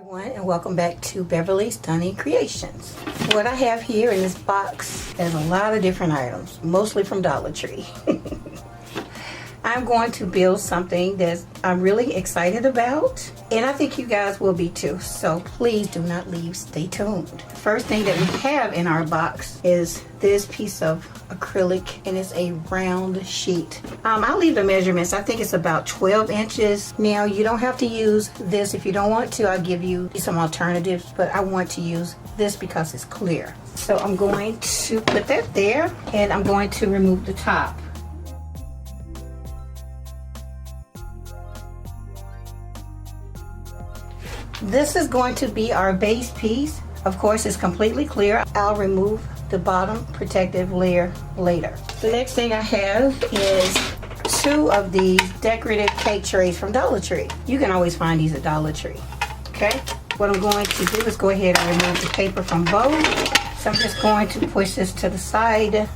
everyone, and welcome back to Beverly's Stunning Creations. What I have here in this box is a lot of different items, mostly from Dollar Tree. I'm going to build something that I'm really excited about, and I think you guys will be too, so please do not leave, stay tuned. First thing that we have in our box is this piece of acrylic, and it's a round sheet. I'll leave the measurements. I think it's about 12 inches. Now you don't have to use this if you don't want to. I'll give you some alternatives, but I want to use this because it's clear. So I'm going to put that there, and I'm going to remove the top. This is going to be our base piece. Of course, it's completely clear. I'll remove the bottom protective layer later. The next thing I have is 2 of these decorative cake trays from Dollar Tree. You can always find these at Dollar Tree. Okay, what I'm going to do is go ahead and remove the paper from both. So I'm just going to push this to the side,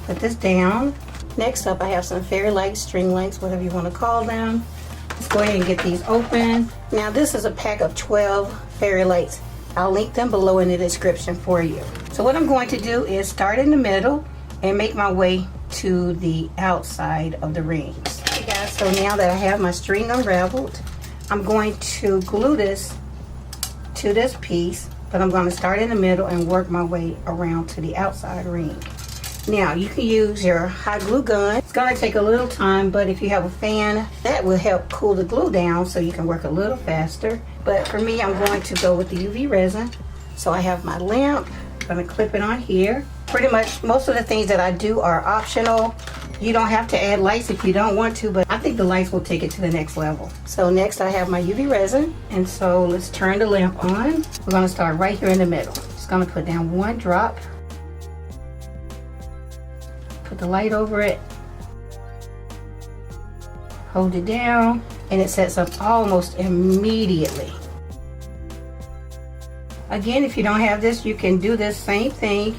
put this down. Next up, I have some fairy lights, string lights, whatever you want to call them. Let's go ahead and get these open. Now this is a pack of 12 fairy lights. I'll link them below in the description for you. So what I'm going to do is start in the middle and make my way to the outside of the rings. Okay guys, so now that I have my string unraveled, I'm going to glue this to this piece, but I'm going to start in the middle and work my way around to the outside ring. Now you can use your hot glue gun. It's going to take a little time, but if you have a fan, that will help cool the glue down so you can work a little faster. But for me, I'm going to go with the UV resin. So I have my lamp. I'm going to clip it on here. Pretty much most of the things that I do are optional. You don't have to add lights if you don't want to, but I think the lights will take it to the next level. So next I have my UV resin, and so let's turn the lamp on. We're going to start right here in the middle. Just going to put down 1 drop. Put the light over it, hold it down, and it sets up almost immediately. Again, if you don't have this, you can do this same thing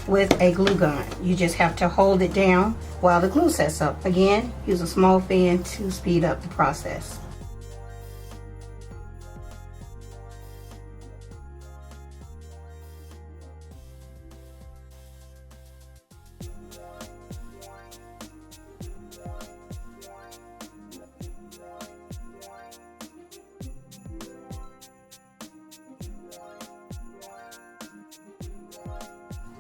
with a glue gun. You just have to hold it down while the glue sets up. Again, use a small fan to speed up the process.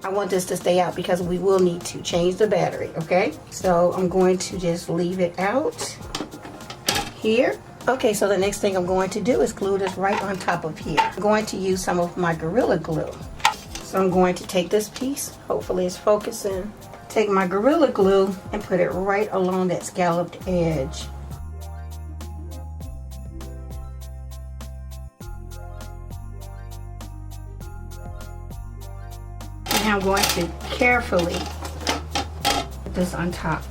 I want this to stay out because we will need to change the battery, okay? So I'm going to just leave it out here. Okay, so the next thing I'm going to do is glue this right on top of here. I'm going to use some of my Gorilla Glue. So I'm going to take this piece, hopefully it's focusing, take my Gorilla Glue and put it right along that scalloped edge. Now I'm going to carefully put this on top.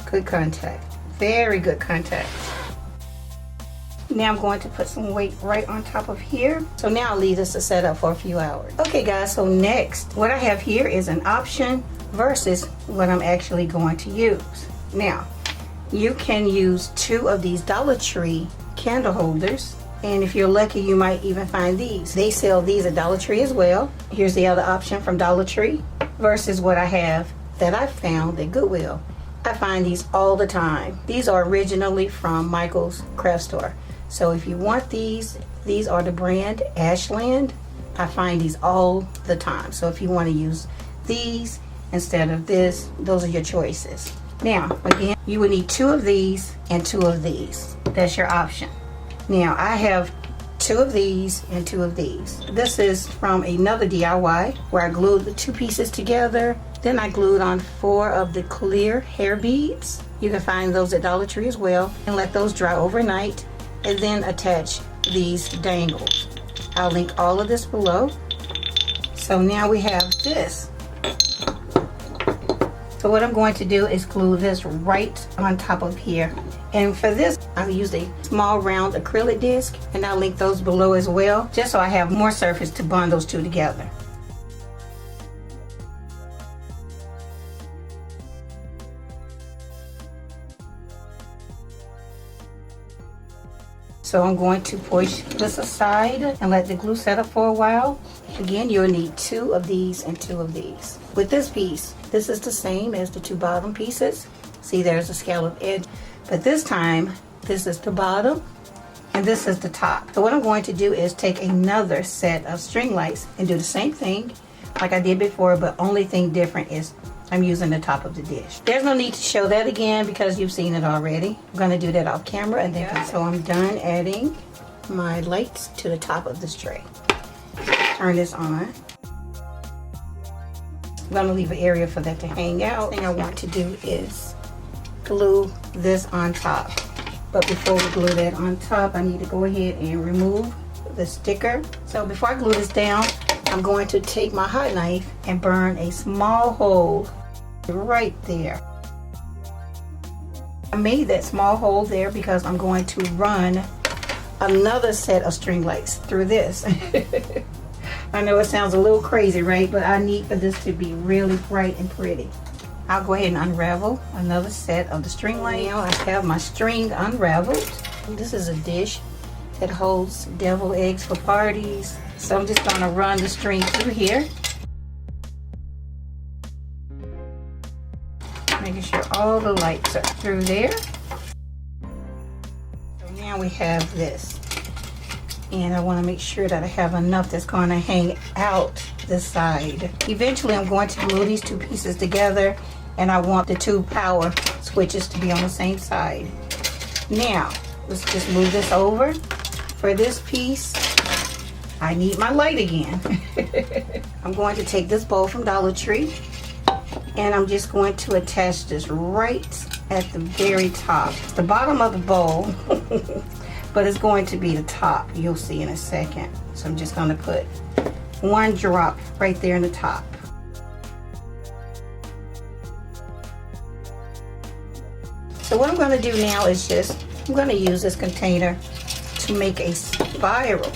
Good contact, very good contact. Now I'm going to put some weight right on top of here. So now I'll leave this to set up for a few hours. Okay guys, so next, what I have here is an option versus what I'm actually going to use. Now, you can use 2 of these Dollar Tree candle holders, and if you're lucky you might even find these. They sell these at Dollar Tree as well. Here's the other option from Dollar Tree versus what I have that I found at Goodwill. I find these all the time. These are originally from Michael's craft store. So if you want these are the brand Ashland. I find these all the time. So if you want to use these instead of this, those are your choices. Now, again, you would need 2 of these and 2 of these. That's your option. Now, I have 2 of these and 2 of these. This is from another DIY where I glued the 2 pieces together. Then I glued on 4 of the clear hair beads. You can find those at Dollar Tree as well. And let those dry overnight. And then attach these dangles. I'll link all of this below. So now we have this. So what I'm going to do is glue this right on top of here. And for this, I've used a small round acrylic disc, and I'll link those below as well, just so I have more surface to bond those 2 together. So I'm going to push this aside and let the glue set up for a while. Again, you'll need 2 of these and 2 of these. With this piece, this is the same as the 2 bottom pieces. See, there's a scallop edge, but this time, this is the bottom and this is the top. So what I'm going to do is take another set of string lights and do the same thing like I did before, but only thing different is I'm using the top of the dish. There's no need to show that again because you've seen it already. I'm gonna do that off camera and then so I'm done adding my lights to the top of this tray. Turn this on. I'm gonna leave an area for that to hang out. The thing I want to do is glue this on top. But before we glue that on top, I need to go ahead and remove the sticker. So before I glue this down, I'm going to take my hot knife and burn a small hole right there. I made that small hole there because I'm going to run another set of string lights through this. I know it sounds a little crazy, right? But I need for this to be really bright and pretty. I'll go ahead and unravel another set of the string light. Now I have my string unraveled. This is a dish that holds devil eggs for parties. So I'm just gonna run the string through here. Making sure all the lights are through there. So now we have this. And I wanna make sure that I have enough that's gonna hang out the side. Eventually I'm going to glue these 2 pieces together and I want the 2 power switches to be on the same side. Now, let's just move this over. For this piece, I need my light again. I'm going to take this bowl from Dollar Tree and I'm just going to attach this right at the very top. It's the bottom of the bowl, but it's going to be the top. You'll see in a second. So I'm just gonna put 1 drop right there in the top. So what I'm gonna do now is I'm gonna use this container to make a spiral.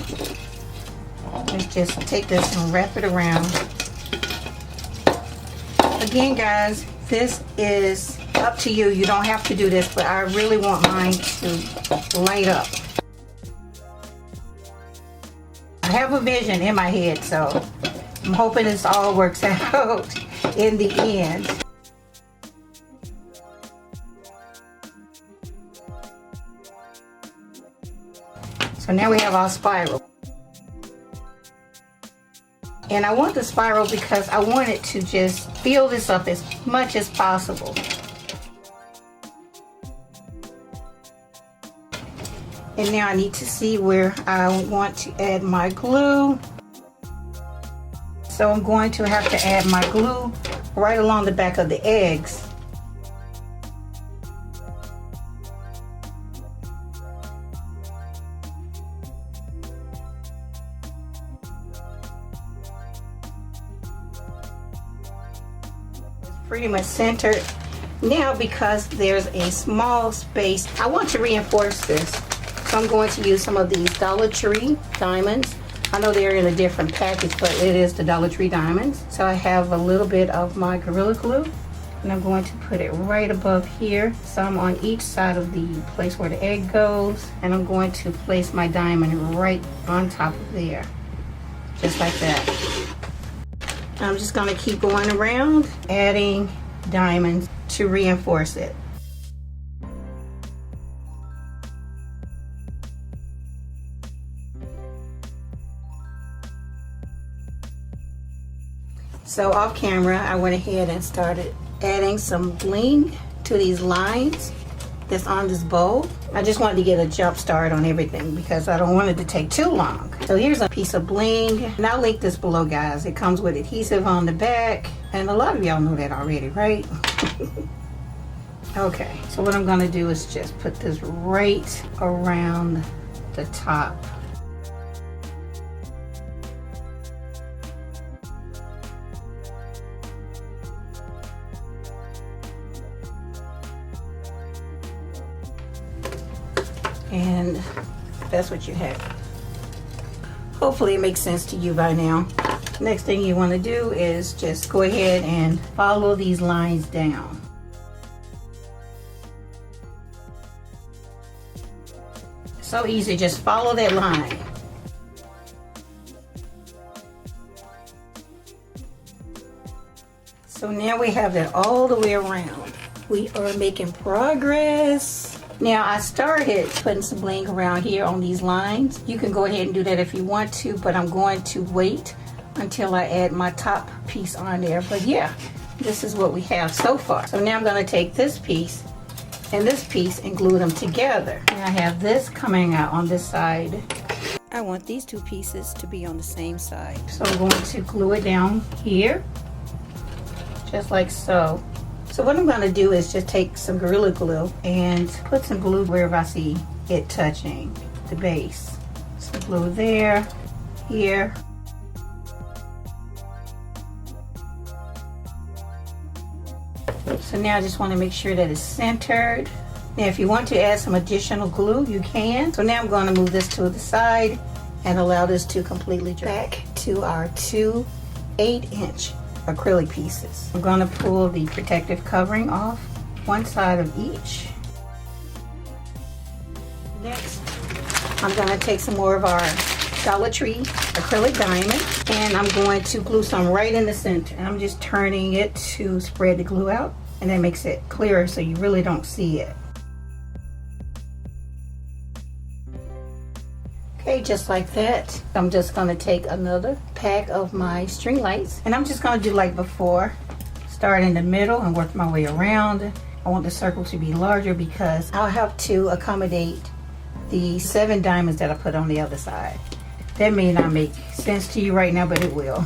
Let's just take this and wrap it around. Again, guys, this is up to you. You don't have to do this, but I really want mine to light up. I have a vision in my head, so I'm hoping this all works out in the end. So now we have our spiral. And I want the spiral because I want it to just fill this up as much as possible. And now I need to see where I want to add my glue. So I'm going to have to add my glue right along the back of the eggs. Pretty much centered. Now, because there's a small space, I want to reinforce this. So I'm going to use some of these Dollar Tree diamonds. I know they're in a different package, but it is the Dollar Tree diamonds. So I have a little bit of my Gorilla Glue, and I'm going to put it right above here. Some on each side of the place where the egg goes, and I'm going to place my diamond right on top of there, just like that. I'm just going to keep going around, adding diamonds to reinforce it. So off camera, I went ahead and started adding some bling to these lines that's on this bowl. I just wanted to get a jump start on everything because I don't want it to take too long. So here's a piece of bling, and I'll link this below, guys. It comes with adhesive on the back, and a lot of y'all know that already, right? Okay, so what I'm gonna do is just put this right around the top. And that's what you have. Hopefully it makes sense to you by now. Next thing you want to do is just go ahead and follow these lines down. So easy, just follow that line. So now we have that all the way around. We are making progress. Now I started putting some bling around here on these lines. You can go ahead and do that if you want to, but I'm going to wait until I add my top piece on there. But yeah, this is what we have so far. So now I'm going to take this piece and this piece and glue them together. And I have this coming out on this side. I want these two pieces to be on the same side. So I'm going to glue it down here, just like so. So what I'm going to do is just take some Gorilla Glue and put some glue wherever I see it touching the base. Some glue there, here. So now I just want to make sure that it's centered. Now if you want to add some additional glue, you can. So now I'm going to move this to the side and allow this to completely dry. Back to our two 8-inch acrylic pieces. I'm going to pull the protective covering off one side of each. Next, I'm going to take some more of our Dollar Tree acrylic diamond and I'm going to glue some right in the center. And I'm just turning it to spread the glue out, and that makes it clearer so you really don't see it. Okay, just like that. I'm just going to take another pack of my string lights and I'm just going to do like before. Start in the middle and work my way around. I want the circle to be larger because I'll have to accommodate the 7 diamonds that I put on the other side. That may not make sense to you right now, but it will.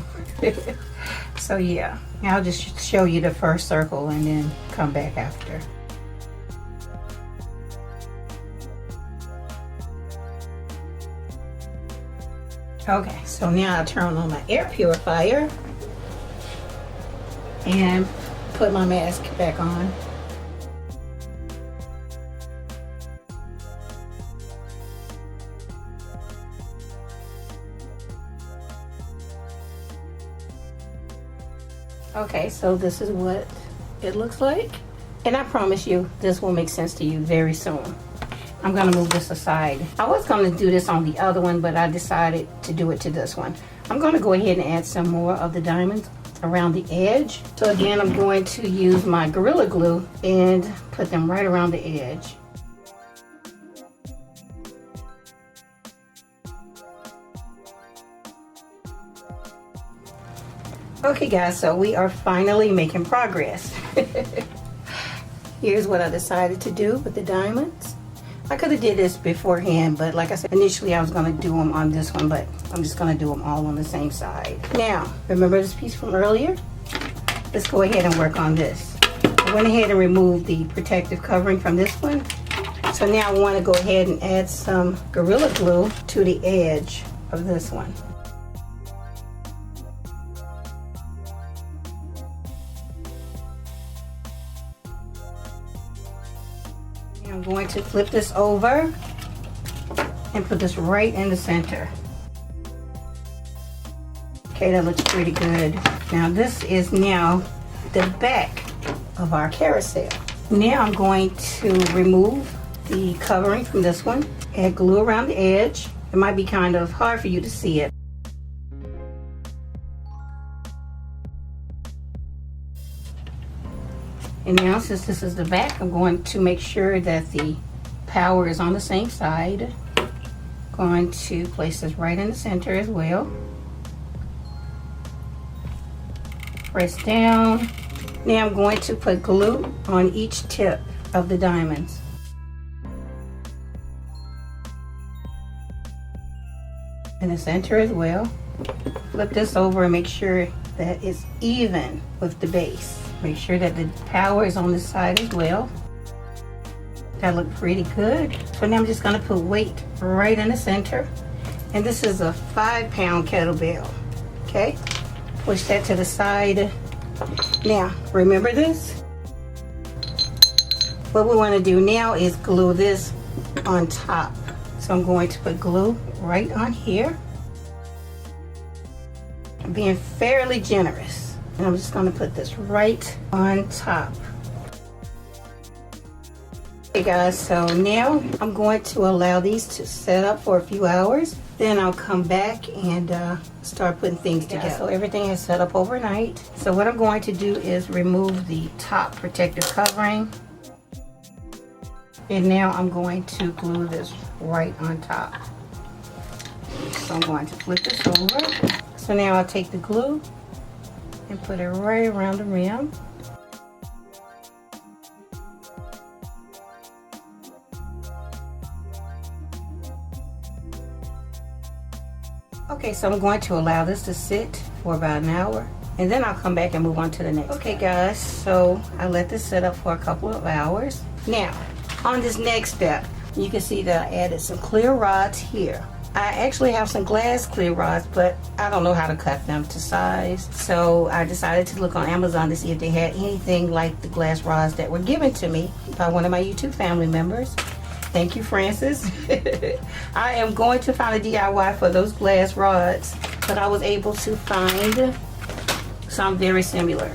So yeah, I'll just show you the first circle and then come back after. Okay, so now I turn on my air purifier and put my mask back on. Okay, so this is what it looks like. And I promise you, this will make sense to you very soon. I'm gonna move this aside. I was gonna do this on the other one, but I decided to do it to this one. I'm gonna go ahead and add some more of the diamonds around the edge. So again, I'm going to use my Gorilla Glue and put them right around the edge. Okay guys, so we are finally making progress. Here's what I decided to do with the diamonds. I could have did this beforehand, but like I said, initially I was going to do them on this one, but I'm just going to do them all on the same side. Now, remember this piece from earlier? Let's go ahead and work on this. I went ahead and removed the protective covering from this one. So now I want to go ahead and add some Gorilla Glue to the edge of this one. I'm going to flip this over and put this right in the center. Okay, that looks pretty good. Now this is now the back of our carousel. Now I'm going to remove the covering from this one, add glue around the edge. It might be kind of hard for you to see it. And now since this is the back, I'm going to make sure that the power is on the same side. Going to place this right in the center as well. Press down. Now I'm going to put glue on each tip of the diamonds. In the center as well. Flip this over and make sure that it's even with the base. Make sure that the power is on this side as well. That looked pretty good. So now I'm just going to put weight right in the center. And this is a 5-pound kettlebell. Okay? Push that to the side. Now, remember this? What we want to do now is glue this on top. So I'm going to put glue right on here. I'm being fairly generous. And I'm just going to put this right on top. Hey guys, so now I'm going to allow these to set up for a few hours. Then I'll come back and start putting things together. So everything is set up overnight. So what I'm going to do is remove the top protective covering. And now I'm going to glue this right on top. So I'm going to flip this over. So now I'll take the glue and put it right around the rim. Okay, so I'm going to allow this to sit for about an hour, and then I'll come back and move on to the next. Okay guys, so I let this sit up for a couple of hours. Now, on this next step, you can see that I added some clear rods here. I actually have some glass clear rods, but I don't know how to cut them to size. So I decided to look on Amazon to see if they had anything like the glass rods that were given to me by one of my YouTube family members. Thank you, Francis. I am going to find a DIY for those glass rods, but I was able to find some very similar,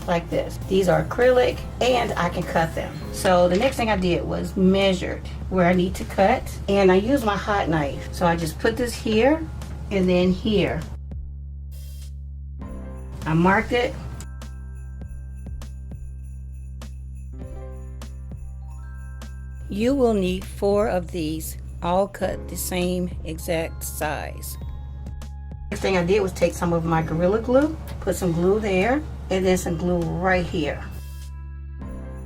like this. These are acrylic, and I can cut them. So the next thing I did was measured where I need to cut, and I used my hot knife. So I just put this here, and then here. I marked it. You will need 4 of these, all cut the same exact size. Next thing I did was take some of my Gorilla Glue, put some glue there, and then some glue right here.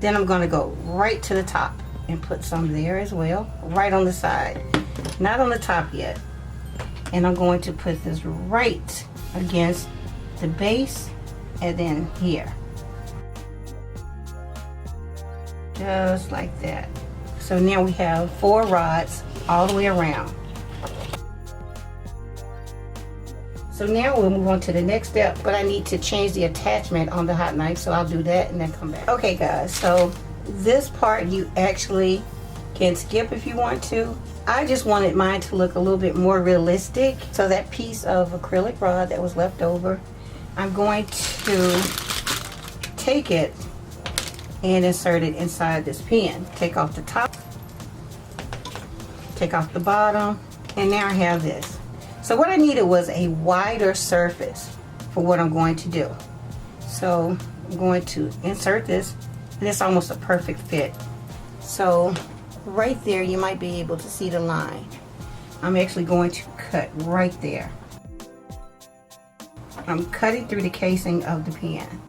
Then I'm going to go right to the top and put some there as well, right on the side. Not on the top yet. And I'm going to put this right against the base and then here. Just like that. So now we have 4 rods all the way around. So now we'll move on to the next step, but I need to change the attachment on the hot knife, so I'll do that and then come back. Okay guys, so this part you actually can skip if you want to. I just wanted mine to look a little bit more realistic. So that piece of acrylic rod that was left over, I'm going to take it and insert it inside this pen. Take off the top, take off the bottom, and now I have this. So what I needed was a wider surface for what I'm going to do. So I'm going to insert this, and it's almost a perfect fit. So right there you might be able to see the line. I'm actually going to cut right there. I'm cutting through the casing of the pen.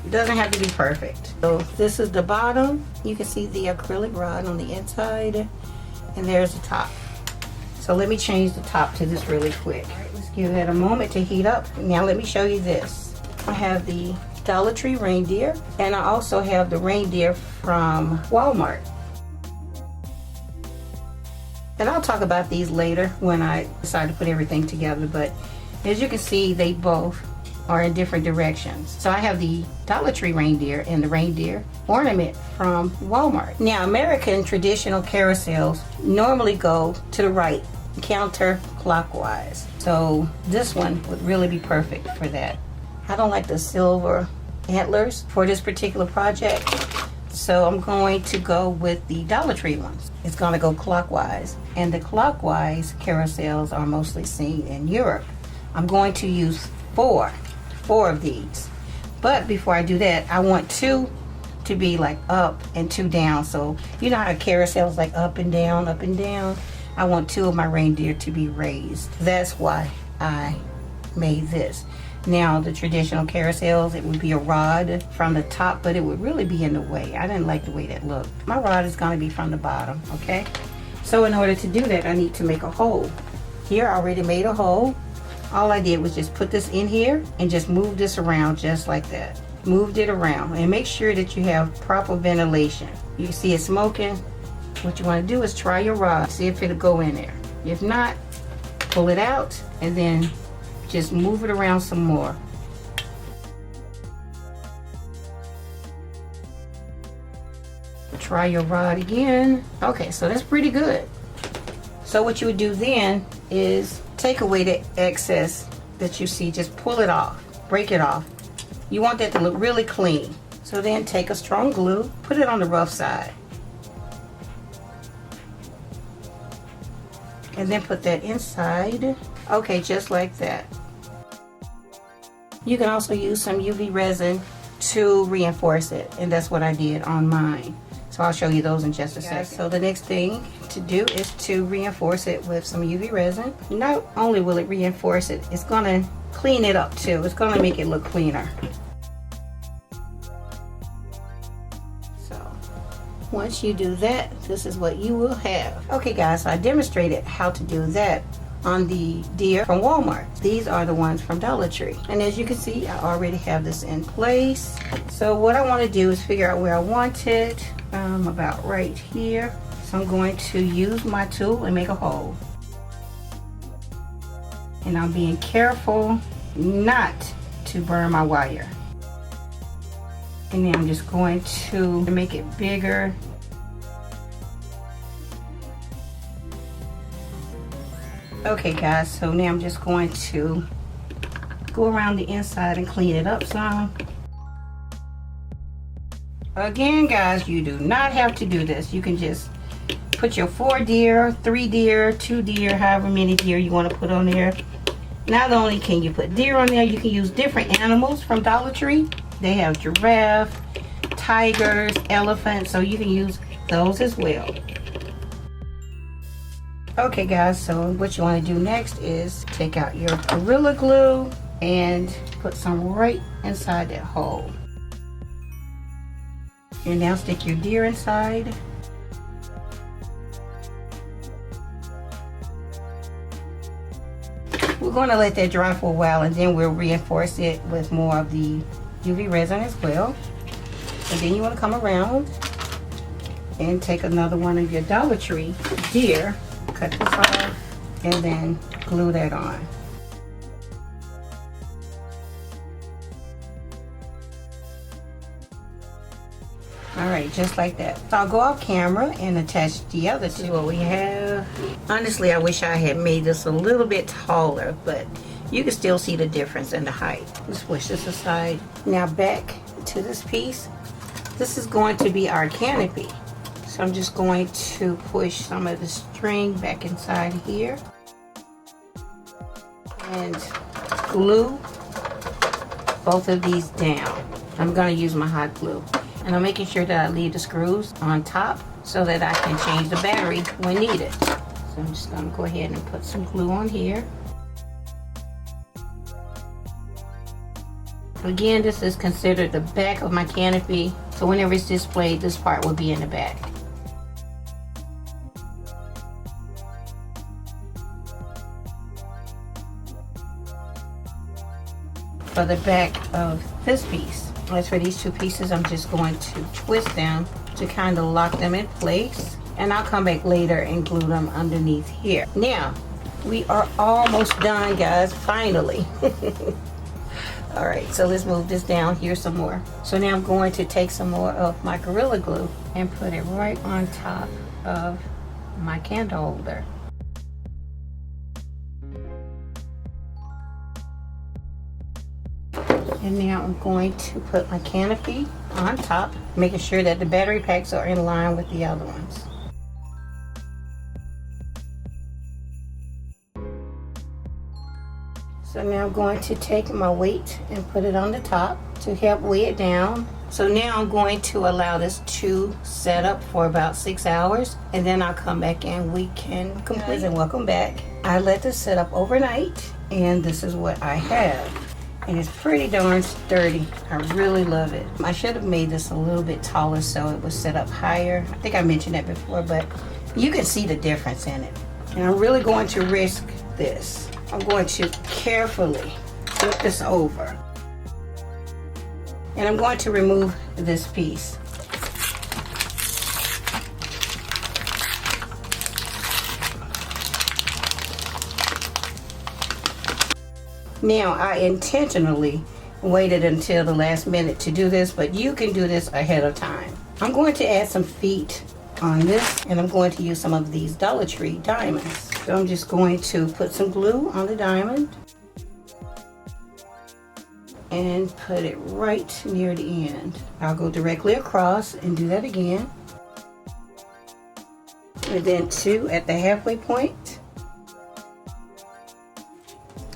It doesn't have to be perfect. So this is the bottom. You can see the acrylic rod on the inside, and there's the top. So let me change the top to this really quick. All right, let's give that a moment to heat up. Now let me show you this. I have the Dollar Tree reindeer, and I also have the reindeer from Walmart. And I'll talk about these later when I decide to put everything together, but as you can see, they both are in different directions. So I have the Dollar Tree reindeer and the reindeer ornament from Walmart. Now, American traditional carousels normally go to the right, counterclockwise. So this one would really be perfect for that. I don't like the silver antlers for this particular project, so I'm going to go with the Dollar Tree ones. It's going to go clockwise, and the clockwise carousels are mostly seen in Europe. I'm going to use four of these, but before I do that, I want 2 to be like up and 2 down. So you know how a carousel is like up and down, up and down. I want 2 of my reindeer to be raised. That's why I made this. Now the traditional carousels, it would be a rod from the top, but it would really be in the way. I didn't like the way that looked. My rod is going to be from the bottom, okay? So in order to do that, I need to make a hole. Here I already made a hole. All I did was just put this in here and just move this around just like that. Moved it around, and make sure that you have proper ventilation. You can see it smoking. What you want to do is try your rod, see if it'll go in there. If not, pull it out and then just move it around some more. Try your rod again. Okay, so that's pretty good. So what you would do then is take away the excess that you see. Just pull it off, break it off, You want that to look really clean. So then take a strong glue, put it on the rough side. And then put that inside. Okay, just like that. You can also use some UV resin to reinforce it, and that's what I did on mine. So I'll show you those in just a second. So the next thing to do is to reinforce it with some UV resin. Not only will it reinforce it, it's gonna clean it up too. It's gonna make it look cleaner. So once you do that, this is what you will have. Okay guys, so I demonstrated how to do that on the deer from Walmart. These are the ones from Dollar Tree. And as you can see, I already have this in place. So what I want to do is figure out where I want it. About right here. So I'm going to use my tool and make a hole. And I'm being careful not to burn my wire. And then I'm just going to make it bigger. Okay guys, so now I'm just going to go around the inside and clean it up some. Again guys, you do not have to do this. You can just put your 4 deer, 3 deer, 2 deer, however many deer you want to put on there. Not only can you put deer on there, you can use different animals from Dollar Tree. They have giraffe, tigers, elephants, so you can use those as well. Okay guys, so what you want to do next is take out your Gorilla Glue and put some right inside that hole. And now stick your deer inside. We're going to let that dry for a while, and then we'll reinforce it with more of the UV resin as well. And then you want to come around and take another one of your Dollar Tree deer, cut this off, and then glue that on. Alright, just like that. So I'll go off camera and attach the other two. What we have. Honestly, I wish I had made this a little bit taller, but you can still see the difference in the height. Let's push this aside. Now back to this piece. This is going to be our canopy. So I'm just going to push some of the string back inside here and glue both of these down. I'm going to use my hot glue. And I'm making sure that I leave the screws on top so that I can change the battery when needed. So I'm just going to go ahead and put some glue on here. Again, this is considered the back of my canopy. So whenever it's displayed, this part will be in the back. For the back of this piece. As for these two pieces, I'm just going to twist them to kind of lock them in place. And I'll come back later and glue them underneath here. Now, we are almost done, guys, finally. Alright, so let's move this down here some more. So now I'm going to take some more of my Gorilla Glue and put it right on top of my candle holder. And now I'm going to put my canopy on top, making sure that the battery packs are in line with the other ones. So now I'm going to take my weight and put it on the top to help weigh it down. So now I'm going to allow this to set up for about 6 hours, and then I'll come back and we can complete. And welcome back. I let this set up overnight, and this is what I have. And it's pretty darn sturdy. I really love it. I should have made this a little bit taller so it was set up higher. I think I mentioned that before, but you can see the difference in it. And I'm really going to risk this. I'm going to carefully flip this over. And I'm going to remove this piece. Now, I intentionally waited until the last minute to do this, but you can do this ahead of time. I'm going to add some feet on this, and I'm going to use some of these Dollar Tree diamonds. So I'm just going to put some glue on the diamond. and put it right near the end. I'll go directly across and do that again. And then 2 at the halfway point.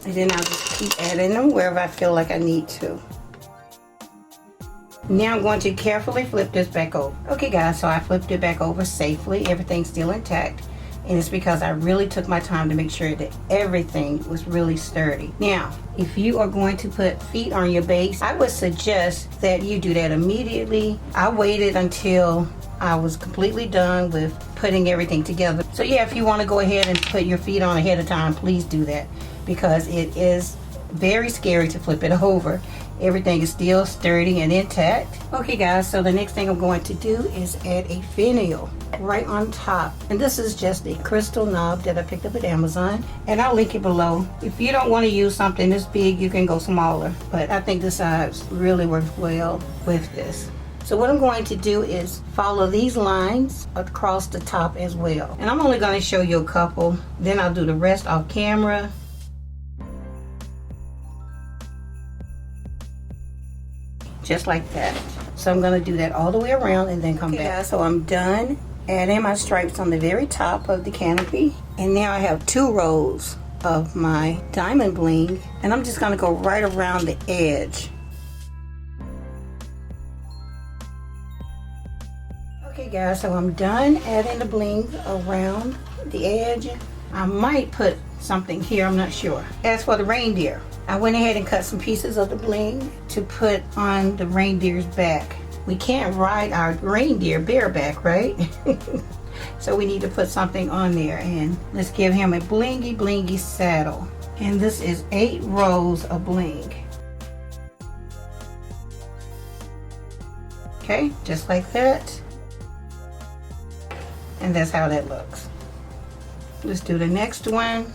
And then I'll just keep adding them wherever I feel like I need to. Now I'm going to carefully flip this back over. Okay guys, so I flipped it back over safely. Everything's still intact. And it's because I really took my time to make sure that everything was really sturdy. Now, if you are going to put feet on your base, I would suggest that you do that immediately. I waited until I was completely done with putting everything together. So yeah, if you want to go ahead and put your feet on ahead of time, please do that, because it is very scary to flip it over. Everything is still sturdy and intact. Okay guys, so the next thing I'm going to do is add a finial right on top. And this is just a crystal knob that I picked up at Amazon, and I'll link it below. If you don't want to use something this big, you can go smaller, but I think the size really works well with this. So what I'm going to do is follow these lines across the top as well. And I'm only going to show you a couple, then I'll do the rest off camera. Just like that. So I'm going to do that all the way around and then come back. So I'm done adding my stripes on the very top of the canopy. And now I have 2 rows of my diamond bling. And I'm just going to go right around the edge. Okay guys, so I'm done adding the bling around the edge. I might put something here, I'm not sure. As for the reindeer, I went ahead and cut some pieces of the bling to put on the reindeer's back. We can't ride our reindeer bareback, right? So we need to put something on there, and let's give him a blingy saddle. And this is 8 rows of bling. Okay, just like that. And that's how that looks. Let's do the next one.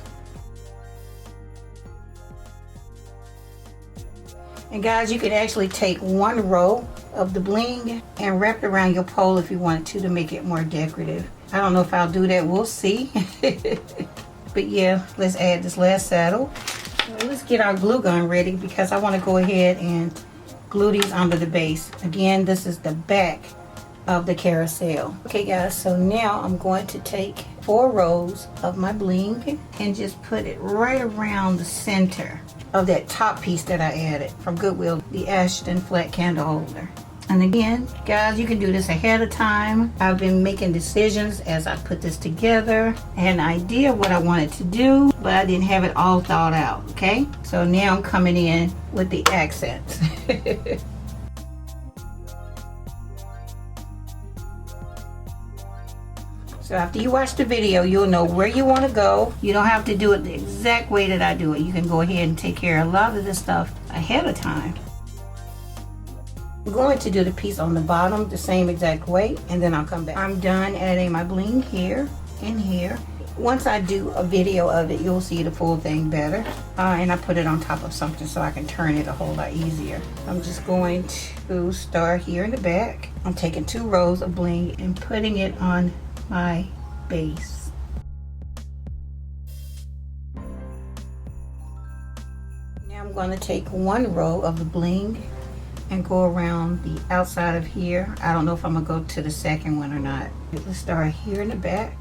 And guys, you can actually take 1 row of the bling and wrap it around your pole if you want to make it more decorative. I don't know if I'll do that, we'll see. But yeah, let's add this last saddle. So let's get our glue gun ready, because I want to go ahead and glue these onto the base. Again, this is the back of the carousel. Okay guys, so now I'm going to take 4 rows of my bling and just put it right around the center of that top piece that I added from Goodwill, the Ashton flat candle holder. And again, guys, you can do this ahead of time. I've been making decisions as I put this together. I had an idea of what I wanted to do, but I didn't have it all thought out, okay? So now I'm coming in with the accents. So after you watch the video, you'll know where you want to go. You don't have to do it the exact way that I do it. You can go ahead and take care of a lot of this stuff ahead of time. I'm going to do the piece on the bottom the same exact way, and then I'll come back. I'm done adding my bling here and here. Once I do a video of it, you'll see the full thing better. And I put it on top of something so I can turn it a whole lot easier. I'm just going to start here in the back. I'm taking 2 rows of bling and putting it on my base. Now I'm going to take 1 row of the bling and go around the outside of here. I don't know if I'm going to go to the second one or not. Let's start here in the back.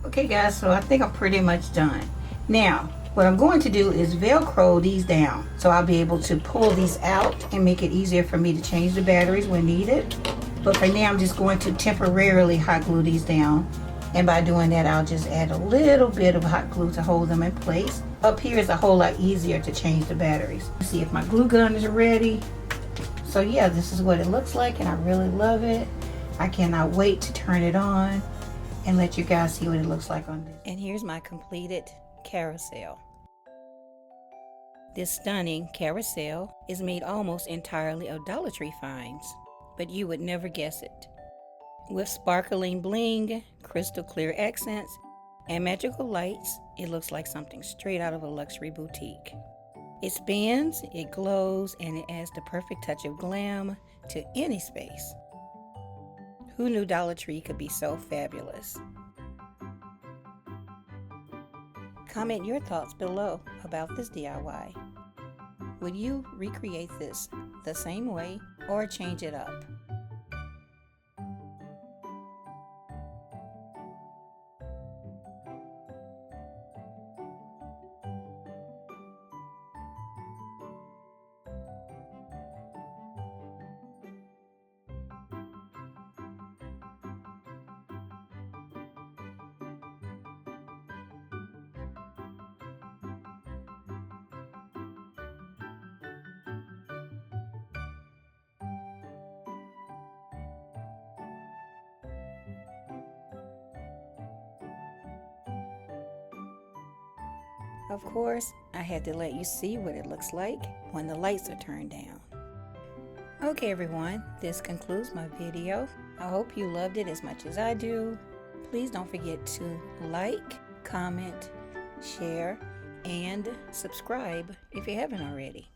Okay guys, so I think I'm pretty much done. Now, what I'm going to do is Velcro these down, so I'll be able to pull these out and make it easier for me to change the batteries when needed. But for now, I'm just going to temporarily hot glue these down. And by doing that, I'll just add a little bit of hot glue to hold them in place. Up here is a whole lot easier to change the batteries. See if my glue gun is ready. So yeah, this is what it looks like, and I really love it. I cannot wait to turn it on and let you guys see what it looks like on this. And here's my completed carousel. This stunning carousel is made almost entirely of Dollar Tree finds, but you would never guess it. With sparkling bling, crystal clear accents, and magical lights, it looks like something straight out of a luxury boutique. It spins, it glows, and it adds the perfect touch of glam to any space. Who knew Dollar Tree could be so fabulous? Comment your thoughts below about this DIY. Would you recreate this the same way or change it up? Of course, I had to let you see what it looks like when the lights are turned down. Okay everyone, this concludes my video. I hope you loved it as much as I do. Please don't forget to like, comment, share, and subscribe if you haven't already.